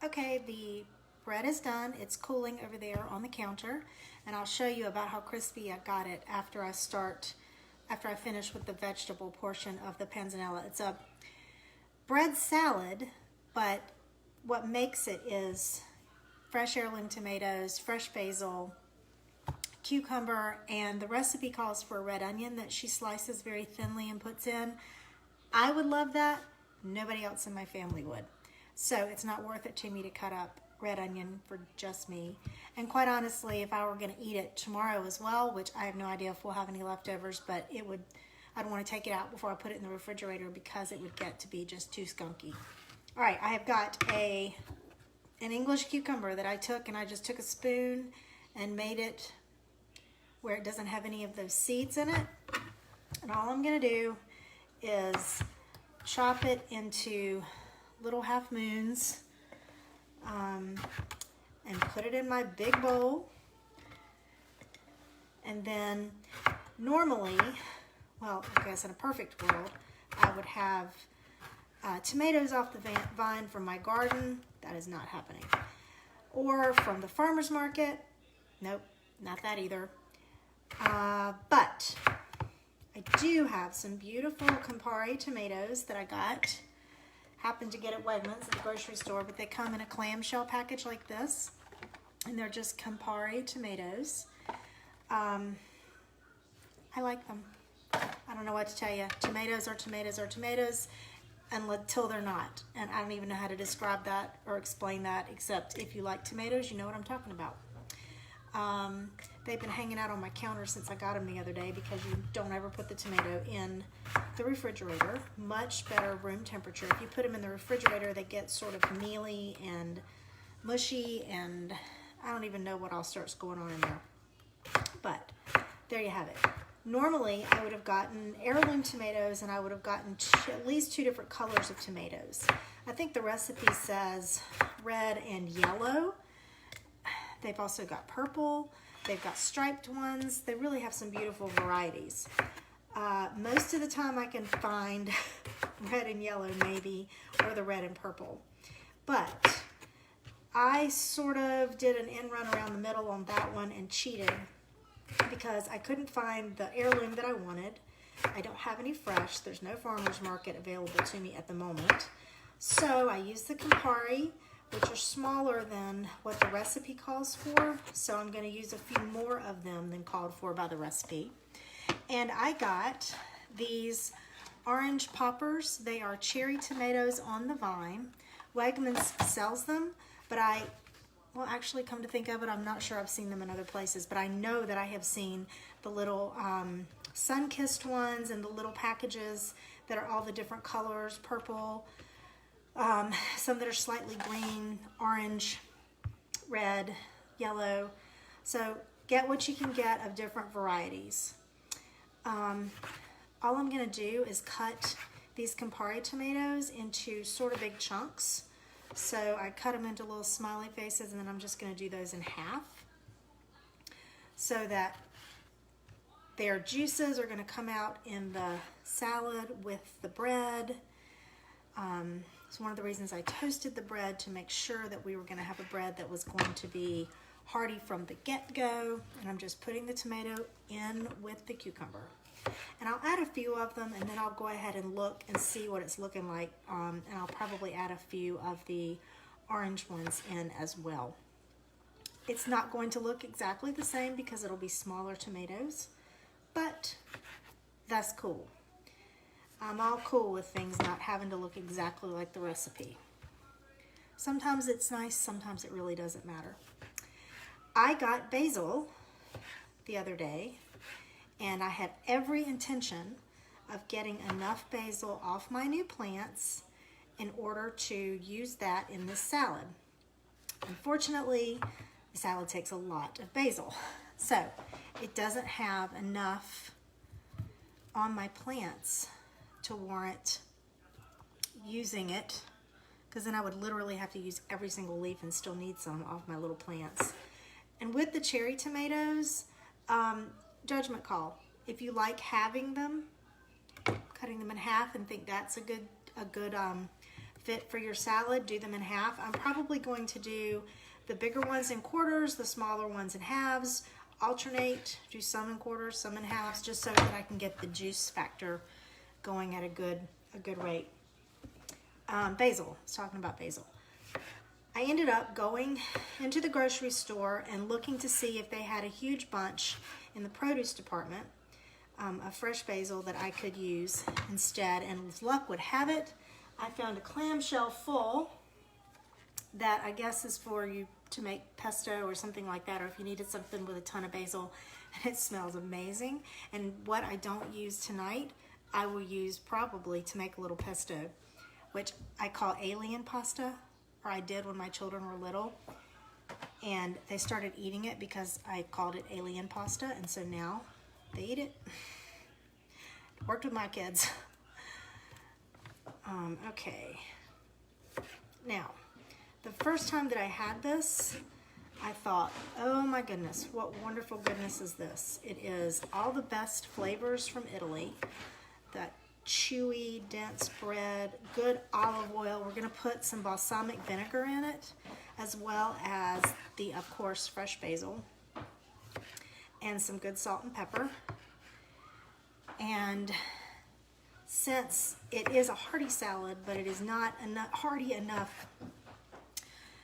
Okay, the bread is done. It's cooling over there on the counter, and I'll show you about how crispy I got it after I finish with the vegetable portion of the panzanella. It's a bread salad, but what makes it is fresh heirloom tomatoes, fresh basil, cucumber, and the recipe calls for a red onion that she slices very thinly and puts in. I would love that. Nobody else in my family would. So it's not worth it to me to cut up red onion for just me. And quite honestly, if I were going to eat it tomorrow as well, which I have no idea if we'll have any leftovers, but I'd want to take it out before I put it in the refrigerator because it would get to be just too skunky. All right, I have got an English cucumber that I took, and I just took a spoon and made it where it doesn't have any of those seeds in it. And all I'm going to do is chop it into little half moons and put it in my big bowl. And then normally, well, I guess in a perfect world, I would have tomatoes off the vine from my garden. That is not happening. Or from the farmer's market. Nope, not that either. But I do have some beautiful Campari tomatoes that I got. Happened to get at Wegmans at the grocery store, but they come in a clamshell package like this, and they're just Campari tomatoes. I like them. I don't know what to tell you. Tomatoes are tomatoes are tomatoes until they're not, and I don't even know how to describe that or explain that, except if you like tomatoes, you know what I'm talking about. They've been hanging out on my counter since I got them the other day because you don't ever put the tomato in the refrigerator. Much better room temperature. If you put them in the refrigerator, they get sort of mealy and mushy, and I don't even know what all starts going on in there. But there you have it. Normally, I would have gotten heirloom tomatoes, and I would have gotten at least 2 different colors of tomatoes. I think the recipe says red and yellow. They've also got purple. They've got striped ones. They really have some beautiful varieties. Most of the time I can find red and yellow maybe, or the red and purple. But I sort of did an end run around the middle on that one and cheated because I couldn't find the heirloom that I wanted. I don't have any fresh. There's no farmer's market available to me at the moment. So I used the Campari, which are smaller than what the recipe calls for. So I'm going to use a few more of them than called for by the recipe. And I got these orange poppers. They are cherry tomatoes on the vine. Wegmans sells them, but well, actually, come to think of it, I'm not sure I've seen them in other places, but I know that I have seen the little sun-kissed ones and the little packages that are all the different colors, purple, some that are slightly green, orange, red, yellow. So get what you can get of different varieties. All I'm going to do is cut these Campari tomatoes into sort of big chunks. So I cut them into little smiley faces, and then I'm just going to do those in half so that their juices are going to come out in the salad with the bread. It's one of the reasons I toasted the bread, to make sure that we were going to have a bread that was going to be hearty from the get-go. And I'm just putting the tomato in with the cucumber. And I'll add a few of them, and then I'll go ahead and look and see what it's looking like. And I'll probably add a few of the orange ones in as well. It's not going to look exactly the same because it'll be smaller tomatoes, but that's cool. I'm all cool with things not having to look exactly like the recipe. Sometimes it's nice, sometimes it really doesn't matter. I got basil the other day, and I had every intention of getting enough basil off my new plants in order to use that in this salad. Unfortunately, the salad takes a lot of basil, so it doesn't have enough on my plants to warrant using it, because then I would literally have to use every single leaf and still need some off my little plants. And with the cherry tomatoes, judgment call. If you like having them, cutting them in half and think that's a good fit for your salad, do them in half. I'm probably going to do the bigger ones in quarters, the smaller ones in halves, alternate, do some in quarters, some in halves, just so that I can get the juice factor going at a good rate. Basil, I was talking about basil. I ended up going into the grocery store and looking to see if they had a huge bunch in the produce department of fresh basil that I could use instead, and as luck would have it, I found a clamshell full that I guess is for you to make pesto or something like that, or if you needed something with a ton of basil, and it smells amazing. And what I don't use tonight, I will use probably to make a little pesto, which I call alien pasta, or I did when my children were little, and they started eating it because I called it alien pasta, and so now they eat it. It worked with my kids. Okay, now the first time that I had this, I thought, oh my goodness, what wonderful goodness is this. It is all the best flavors from Italy, that chewy, dense bread, good olive oil. We're gonna put some balsamic vinegar in it, as well as the, of course, fresh basil, and some good salt and pepper. And since it is a hearty salad, but it is not hearty enough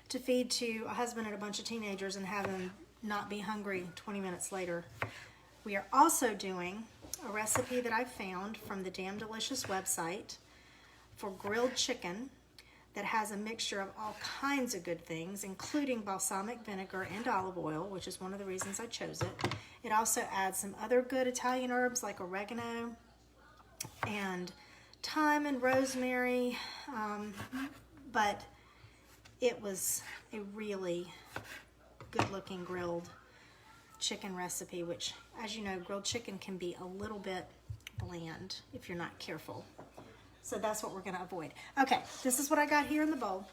to feed to a husband and a bunch of teenagers and have them not be hungry 20 minutes later, we are also doing a recipe that I found from the Damn Delicious website for grilled chicken that has a mixture of all kinds of good things, including balsamic vinegar and olive oil, which is one of the reasons I chose it. It also adds some other good Italian herbs like oregano and thyme and rosemary, but it was a really good-looking grilled chicken recipe, which, as you know, grilled chicken can be a little bit bland if you're not careful. So that's what we're going to avoid. Okay, this is what I got here in the bowl.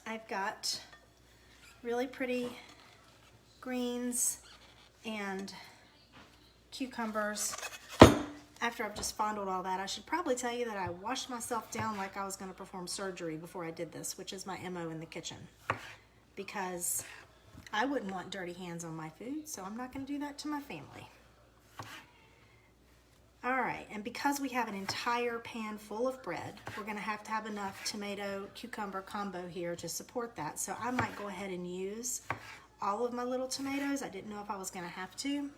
I've got really pretty greens and cucumbers. After I've just fondled all that, I should probably tell you that I washed myself down like I was going to perform surgery before I did this, which is my MO in the kitchen, because I wouldn't want dirty hands on my food, so I'm not going to do that to my family. All right, and because we have an entire pan full of bread, we're going to have enough tomato-cucumber combo here to support that. So I might go ahead and use all of my little tomatoes. I didn't know if I was going to have to,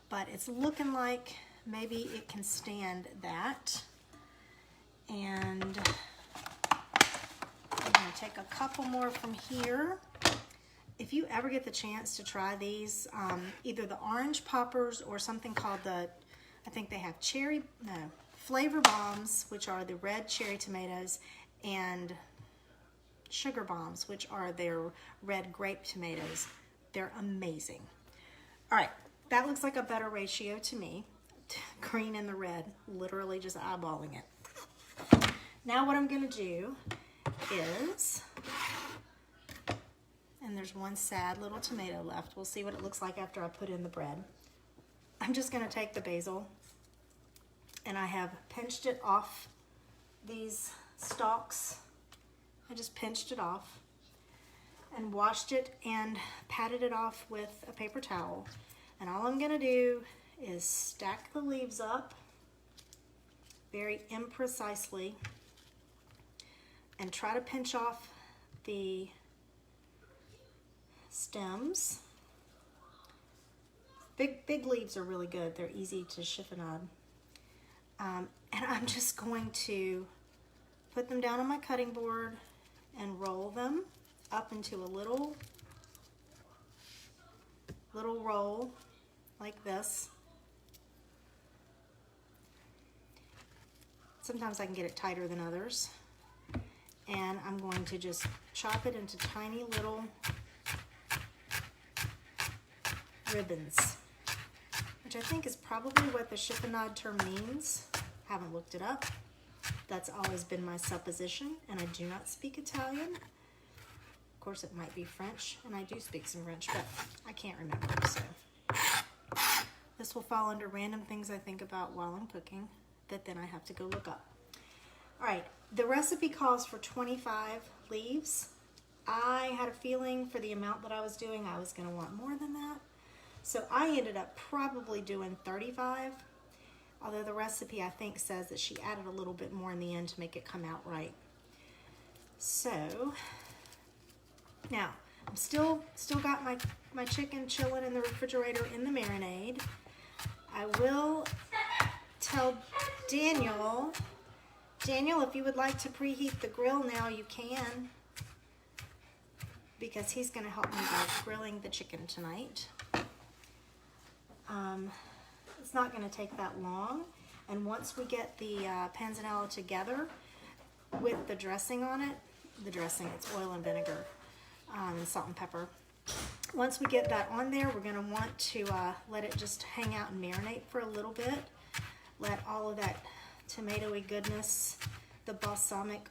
but it's looking like maybe it can stand that. And I'm going to take a couple more from here. If you ever get the chance to try these, either the orange poppers or something called I think they have flavor bombs, which are the red cherry tomatoes, and sugar bombs, which are their red grape tomatoes. They're amazing. All right, that looks like a better ratio to me. Green and the red, literally just eyeballing it. Now what I'm gonna do is, and there's one sad little tomato left. We'll see what it looks like after I put in the bread. I'm just gonna take the basil, and I have pinched it off these stalks. I just pinched it off and washed it and patted it off with a paper towel. And all I'm gonna do is stack the leaves up very imprecisely and try to pinch off the stems. Big leaves are really good. They're easy to chiffonade. And I'm just going to put them down on my cutting board and roll them up into a little roll like this. Sometimes I can get it tighter than others. And I'm going to just chop it into tiny little ribbons, which I think is probably what the chiffonade term means. Haven't looked it up. That's always been my supposition, and I do not speak Italian. Of course, it might be French, and I do speak some French, but I can't remember, so. This will fall under random things I think about while I'm cooking that then I have to go look up. All right, The recipe calls for 25 leaves. I had a feeling for the amount that I was doing, I was going to want more than that. So I ended up probably doing 35, although the recipe I think says that she added a little bit more in the end to make it come out right. So now I'm still got my chicken chilling in the refrigerator in the marinade. I will tell Daniel, if you would like to preheat the grill now, you can, because he's going to help me with grilling the chicken tonight. It's not going to take that long, and once we get the panzanella together with the dressing on it, it's oil and vinegar and salt and pepper. Once we get that on there, we're going to want to let it just hang out and marinate for a little bit. Let all of that tomatoey goodness, the balsamic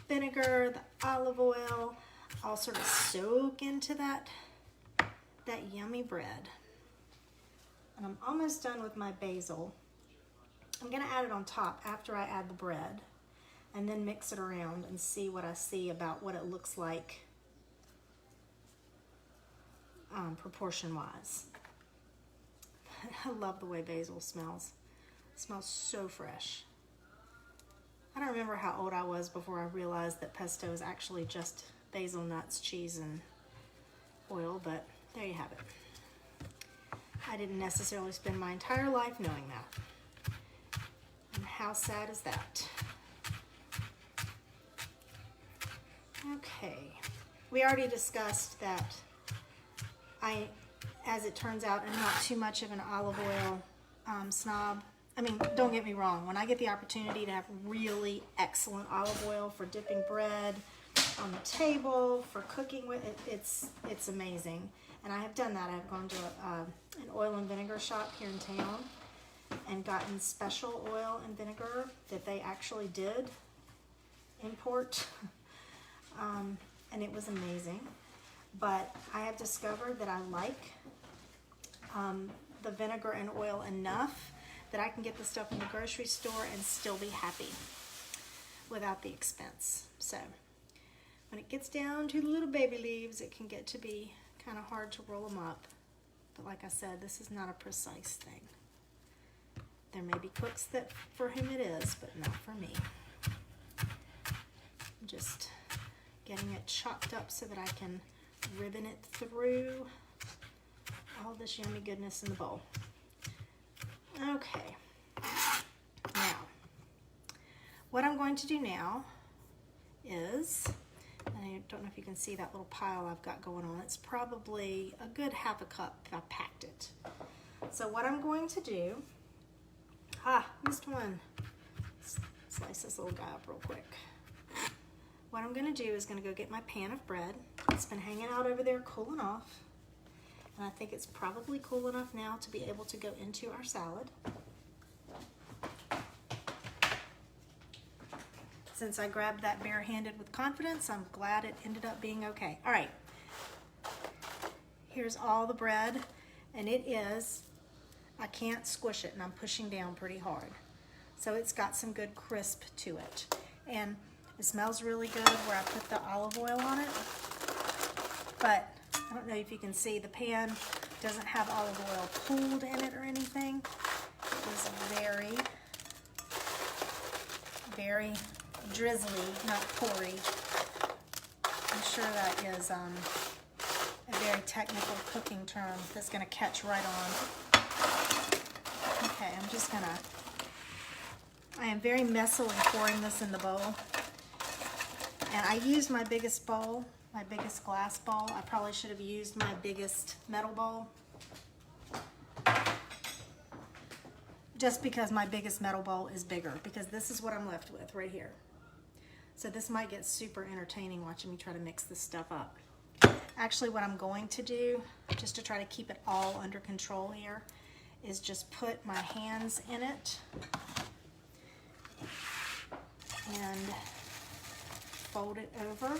vinegar, the olive oil, all sort of soak into that yummy bread. And I'm almost done with my basil. I'm going to add it on top after I add the bread, and then mix it around and see what I see about what it looks like proportion-wise. I love the way basil smells. It smells so fresh. I don't remember how old I was before I realized that pesto is actually just basil, nuts, cheese, and oil, but there you have it. I didn't necessarily spend my entire life knowing that. And how sad is that? Okay. We already discussed that as it turns out, I'm not too much of an olive oil snob. I mean, don't get me wrong. When I get the opportunity to have really excellent olive oil for dipping bread on the table, for cooking with it, it's amazing. And I have done that. I've gone to an oil and vinegar shop here in town and gotten special oil and vinegar that they actually did import. And it was amazing. But I have discovered that I like the vinegar and oil enough that I can get the stuff in the grocery store and still be happy without the expense. So when it gets down to the little baby leaves, it can get to be kind of hard to roll them up. But like I said, this is not a precise thing. There may be cooks that for whom it is, but not for me. I'm just getting it chopped up so that I can ribbon it through all this yummy goodness in the bowl. Okay, now what I'm going to do now is, I don't know if you can see that little pile I've got going on. It's probably a good half a cup if I packed it. So what I'm going to do, missed one. Slice this little guy up real quick. What I'm going to do is going to go get my pan of bread. It's been hanging out over there cooling off. And I think it's probably cool enough now to be able to go into our salad. Since I grabbed that barehanded with confidence, I'm glad it ended up being okay. All right, here's all the bread, and it is, I can't squish it, and I'm pushing down pretty hard. So it's got some good crisp to it. And it smells really good where I put the olive oil on it. But I don't know if you can see, the pan doesn't have olive oil pooled in it or anything. It is very, very drizzly, not poury. I'm sure that is a very technical cooking term that's going to catch right on. Okay, I am very messily pouring this in the bowl. And I used my biggest bowl, my biggest glass bowl. I probably should have used my biggest metal bowl. Just because my biggest metal bowl is bigger, because this is what I'm left with right here. So this might get super entertaining watching me try to mix this stuff up. Actually, what I'm going to do, just to try to keep it all under control here, is just put my hands in it and fold it over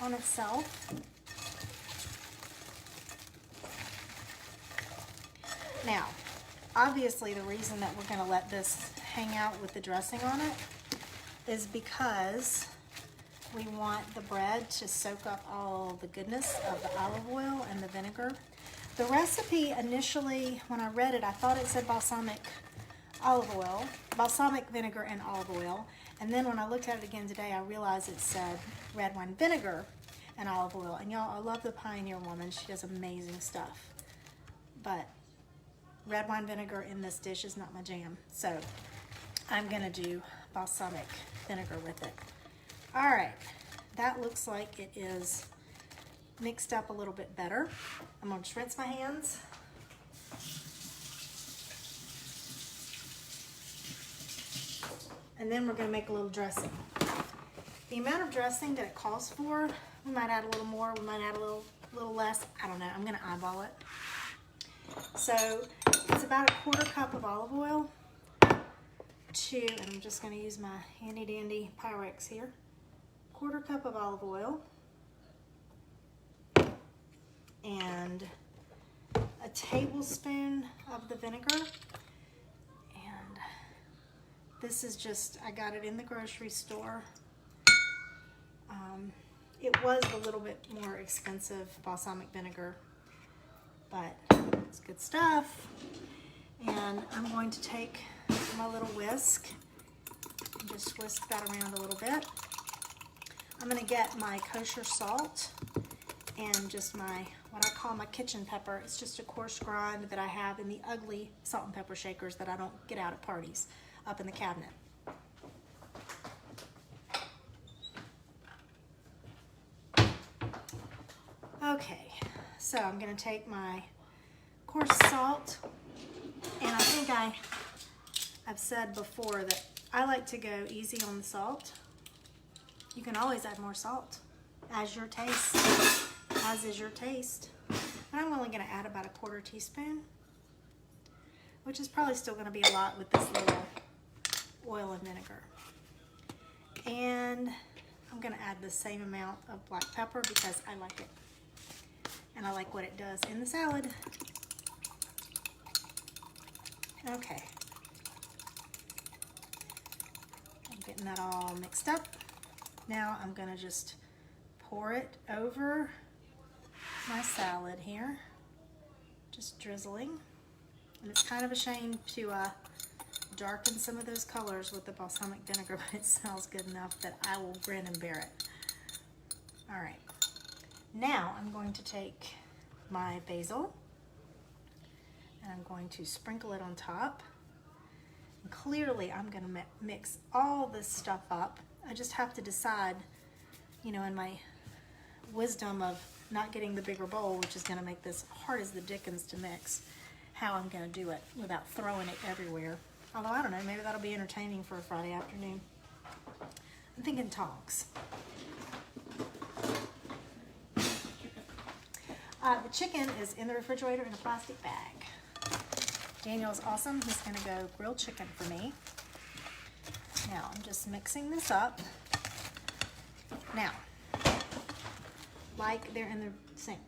on itself. Now, obviously the reason that we're going to let this hang out with the dressing on it is because we want the bread to soak up all the goodness of the olive oil and the vinegar. The recipe initially, when I read it, I thought it said balsamic vinegar and olive oil. And then when I looked at it again today, I realized it said red wine vinegar and olive oil. And y'all, I love the Pioneer Woman. She does amazing stuff. But red wine vinegar in this dish is not my jam. So I'm gonna do balsamic vinegar with it. All right, that looks like it is mixed up a little bit better. I'm gonna rinse my hands. And then we're gonna make a little dressing. The amount of dressing that it calls for, we might add a little more, we might add a little less, I don't know, I'm gonna eyeball it. So it's about a 1/4 cup of olive oil and I'm just gonna use my handy dandy Pyrex here. 1/4 cup of olive oil and a tablespoon of the vinegar. This is just, I got it in the grocery store. It was a little bit more expensive balsamic vinegar, but it's good stuff. And I'm going to take my little whisk and just whisk that around a little bit. I'm gonna get my kosher salt and just what I call my kitchen pepper. It's just a coarse grind that I have in the ugly salt and pepper shakers that I don't get out at parties, up in the cabinet. Okay, so I'm gonna take my coarse salt, and I think I've said before that I like to go easy on the salt. You can always add more salt as is your taste. But I'm only gonna add about a 1/4 teaspoon, which is probably still gonna be a lot with this little oil and vinegar. And I'm gonna add the same amount of black pepper because I like it. And I like what it does in the salad. Okay. I'm getting that all mixed up. Now I'm gonna just pour it over my salad here. Just drizzling. And it's kind of a shame to darken some of those colors with the balsamic vinegar, but it smells good enough that I will grin and bear it. All right. Now I'm going to take my basil and I'm going to sprinkle it on top. And clearly I'm going to mix all this stuff up. I just have to decide, you know, in my wisdom of not getting the bigger bowl, which is going to make this hard as the dickens to mix, how I'm going to do it without throwing it everywhere. Although, I don't know, maybe that'll be entertaining for a Friday afternoon. I'm thinking tongs. The chicken is in the refrigerator in a plastic bag. Daniel's awesome. He's going to go grilled chicken for me. Now, I'm just mixing this up. Now, like they're in the sink.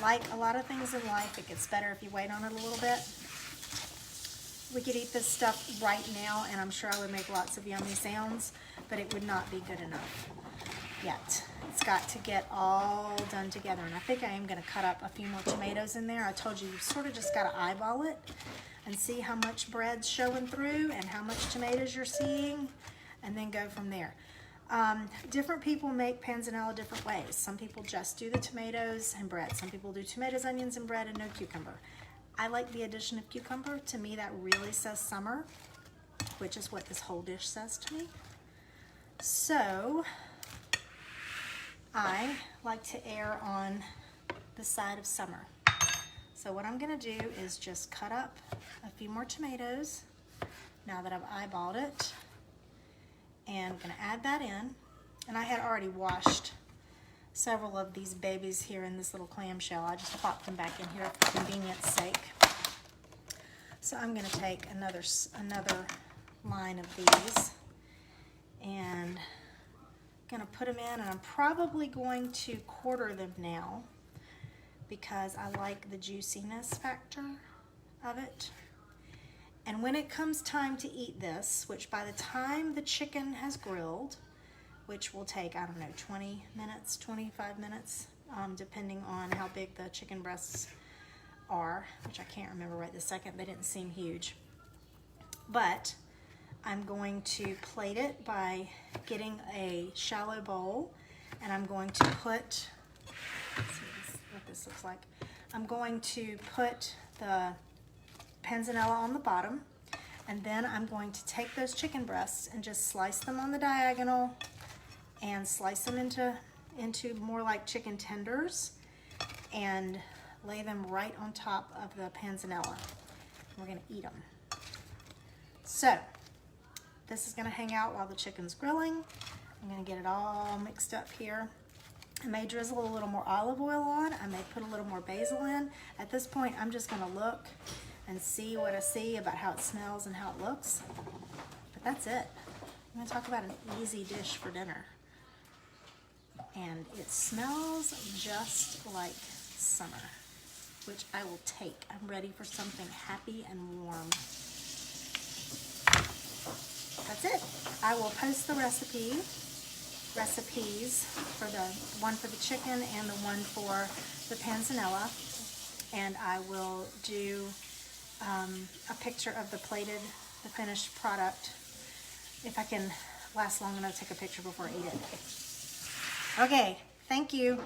Like a lot of things in life, it gets better if you wait on it a little bit. We could eat this stuff right now, and I'm sure I would make lots of yummy sounds, but it would not be good enough yet. It's got to get all done together, and I think I am going to cut up a few more tomatoes in there. I told you, you sort of just got to eyeball it and see how much bread's showing through and how much tomatoes you're seeing, and then go from there. Different people make panzanella different ways. Some people just do the tomatoes and bread. Some people do tomatoes, onions, and bread and no cucumber. I like the addition of cucumber. To me, that really says summer, which is what this whole dish says to me. So I like to err on the side of summer. So what I'm gonna do is just cut up a few more tomatoes now that I've eyeballed it, and I'm gonna add that in. And I had already washed several of these babies here in this little clamshell. I just popped them back in here for convenience sake. So I'm gonna take another line of these and gonna put them in, and I'm probably going to quarter them now because I like the juiciness factor of it. And when it comes time to eat this, which by the time the chicken has grilled, which will take, I don't know, 20 minutes, 25 minutes, depending on how big the chicken breasts are, which I can't remember right this second. They didn't seem huge. But I'm going to plate it by getting a shallow bowl, and I'm going to put, let's see what this looks like. I'm going to put the Panzanella on the bottom, and then I'm going to take those chicken breasts and just slice them on the diagonal and slice them into more like chicken tenders and lay them right on top of the Panzanella. We're gonna eat them. So this is gonna hang out while the chicken's grilling. I'm gonna get it all mixed up here. I may drizzle a little more olive oil on. I may put a little more basil in. At this point, I'm just gonna look and see what I see about how it smells and how it looks. But that's it. I'm gonna talk about an easy dish for dinner. And it smells just like summer, which I will take. I'm ready for something happy and warm. That's it. I will post the recipes for the one for the chicken and the one for the Panzanella, and I will do a picture of the finished product. If I can last long enough to take a picture before I eat it. Okay, thank you.